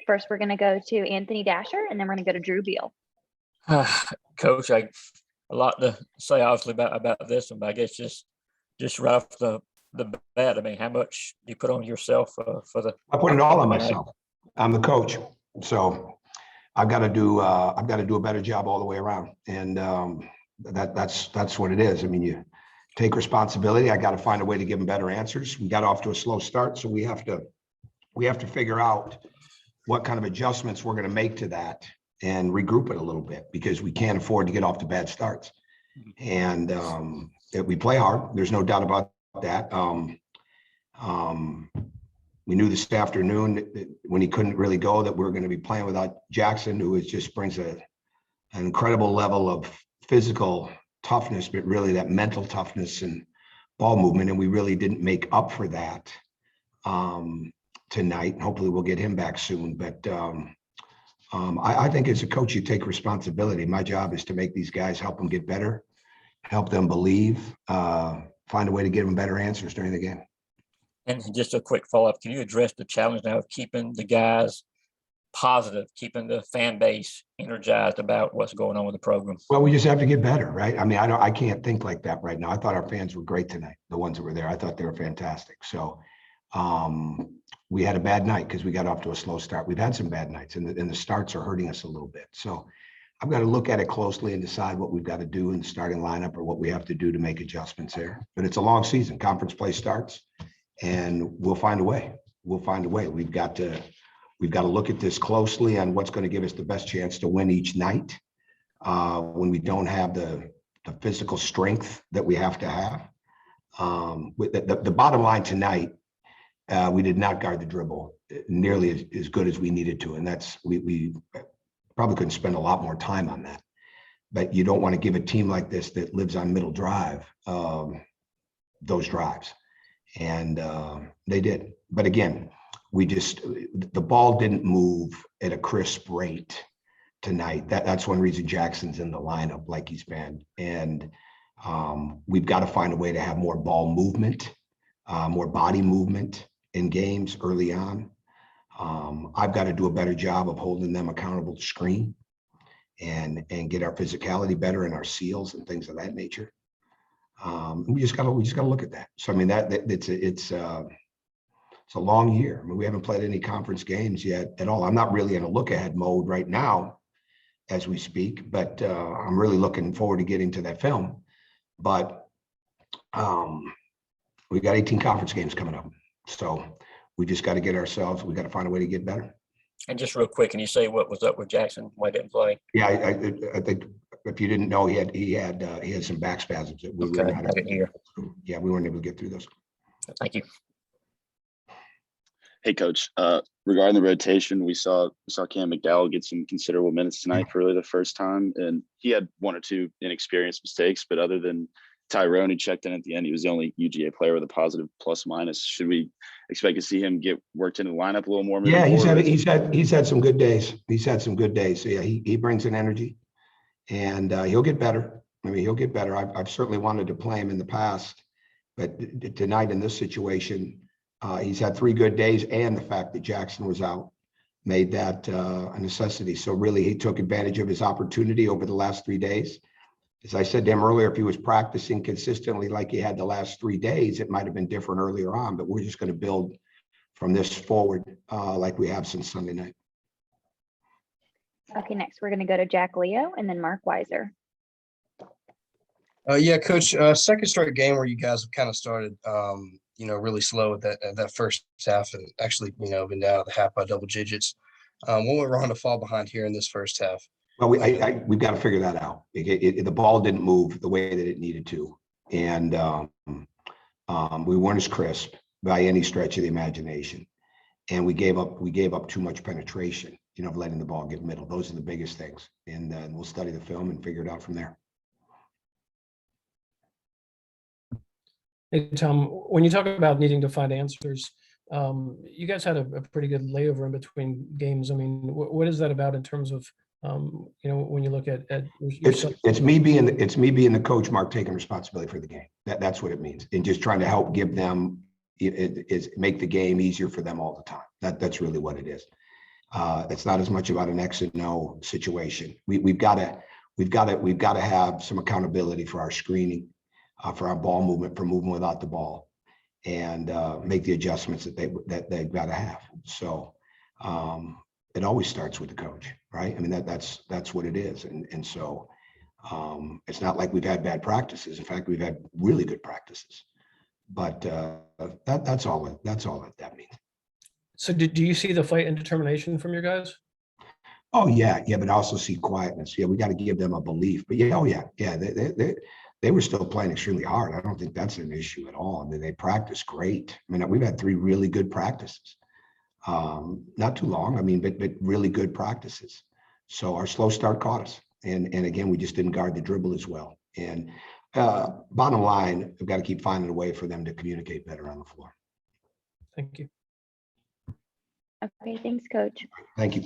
First, we're going to go to Anthony Dasher, and then we're going to go to Drew Beal. Coach, a lot to say obviously about this one, but I guess just right off the bat, I mean, how much do you put on yourself for the? I put it all on myself. I'm the coach, so I've got to do a better job all the way around, and that's what it is. I mean, you take responsibility. I got to find a way to give them better answers. We got off to a slow start, so we have to figure out what kind of adjustments we're going to make to that and regroup it a little bit, because we can't afford to get off to bad starts. And we play hard. There's no doubt about that. We knew this afternoon that when he couldn't really go, that we were going to be playing without Jackson, who just brings an incredible level of physical toughness, but really that mental toughness and ball movement. And we really didn't make up for that tonight. Hopefully we'll get him back soon. But I think as a coach, you take responsibility. My job is to make these guys, help them get better, help them believe, find a way to give them better answers during the game. And just a quick follow-up, can you address the challenge now of keeping the guys positive, keeping the fan base energized about what's going on with the program? Well, we just have to get better, right? I mean, I can't think like that right now. I thought our fans were great tonight. The ones that were there, I thought they were fantastic. So we had a bad night because we got off to a slow start. We've had some bad nights, and the starts are hurting us a little bit. So I've got to look at it closely and decide what we've got to do in the starting lineup or what we have to do to make adjustments there. But it's a long season. Conference play starts, and we'll find a way. We'll find a way. We've got to look at this closely on what's going to give us the best chance to win each night when we don't have the physical strength that we have to have. With the bottom line tonight, we did not guard the dribble nearly as good as we needed to, and that's we probably couldn't spend a lot more time on that. But you don't want to give a team like this that lives on middle drive those drives, and they did. But again, the ball didn't move at a crisp rate tonight. That's one reason Jackson's in the lineup like he's been, and we've got to find a way to have more ball movement, more body movement in games early on. I've got to do a better job of holding them accountable to screen and get our physicality better and our seals and things of that nature. We just got to look at that. So I mean it's a long year. I mean, we haven't played any conference games yet at all. I'm not really in a look ahead mode right now as we speak, but I'm really looking forward to getting to that film. But we got 18 conference games coming up. So we just got to get ourselves, we got to find a way to get better. And just real quick, can you say what was up with Jackson? Why didn't play? Yeah, I think if you didn't know, he had some back spasms that we were not able to hear. Yeah, we weren't able to get through those. Thank you. Hey, Coach. Regarding the rotation, we saw Cam McDowell get some considerable minutes tonight for really the first time, and he had one or two inexperienced mistakes. But other than Tyrone, who checked in at the end, he was the only UGA player with a positive plus minus. Should we expect to see him get worked into the lineup a little more? Yeah, he's had some good days. He's had some good days. So yeah, he brings an energy, and he'll get better. I mean, he'll get better. I've certainly wanted to play him in the past, but tonight in this situation, he's had 3 good days, and the fact that Jackson was out made that a necessity. So really, he took advantage of his opportunity over the last 3 days. As I said to him earlier, if he was practicing consistently like he had the last 3 days, it might have been different earlier on, but we're just going to build from this forward like we have since Sunday night. Okay, next we're going to go to Jack Leo and then Mark Weiser. Yeah, Coach, second straight game where you guys have kind of started, really slow at that first half, and actually, been down at the half by double digits. What went wrong to fall behind here in this first half? Well, we've got to figure that out. The ball didn't move the way that it needed to, and we weren't as crisp by any stretch of the imagination, and we gave up too much penetration. Of letting the ball get middle. Those are the biggest things, and then we'll study the film and figure it out from there. Hey, Tom, when you talk about needing to find answers, you guys had a pretty good layover in between games. I mean, what is that about in terms of, when you look at it's me being the coach, Mark, taking responsibility for the game. That's what it means, and just trying to help give them make the game easier for them all the time. That's really what it is. It's not as much about an X and O situation. We've got to have some accountability for our screening, for our ball movement, for moving without the ball, and make the adjustments that they've got to have. So it always starts with the coach, right? I mean, that's what it is. And so it's not like we've had bad practices. In fact, we've had really good practices. But that's all that means. So do you see the fight and determination from your guys? Oh yeah, but I also see quietness. Yeah, we got to give them a belief. But yeah, they were still playing extremely hard. I don't think that's an issue at all. I mean, they practiced great. I mean, we've had 3 really good practices. Not too long. I mean, but really good practices. So our slow start caught us. And again, we just didn't guard the dribble as well. And bottom line, we've got to keep finding a way for them to communicate better on the floor. Thank you. Okay, thanks, Coach. Thank you.